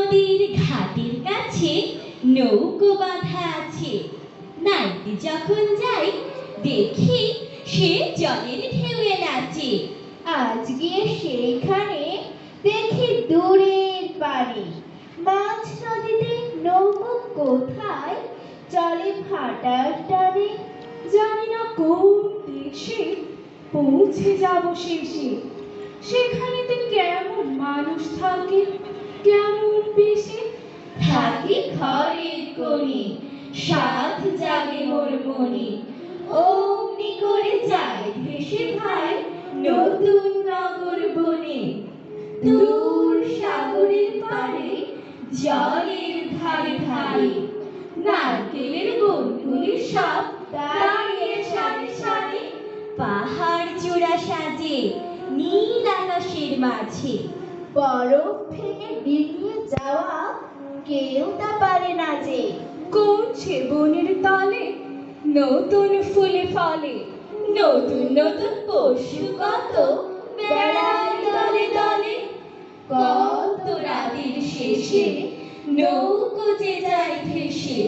নদীর ঘাটের কাছে নৌকো বাঁধা আছে। নাইতে যখন যাই দেখি সে জলের ঢেউয়ে নাচে। আজ গিয়ে সেইখানে দেখি দূরের পারে মাঝ নদীতে নৌকো কোথায় চলে ভাটার টানে। জানি না কোন দেশে পৌঁছে যাব শেষে। সেখানেতে কেমন মানুষ থাকে, কেমন বেশে। থাকে ঘরের কোণে সাধ জাগে মোর মনে। অমনি করে যায় ভেসে ভাই নতুন নগর বনে। দূর সাগরের পাড়ে জলের ধারে ধারে নারকেলের বনগুলি সব দাঁড়িয়ে সারি সারি। পাহাড় চূড়া সাজে নীল আকাশের মাঝে। বরফ ভেঙে ডিঙিয়ে যাওয়া কেউ তা পারে না যে। করছে বনের তলে নতুন ফুলে ফলে। নতুন নতুন পশু কত বেড়ায় দলে দলে। কত রাতের শেষে নৌকো যে যায় ভেসে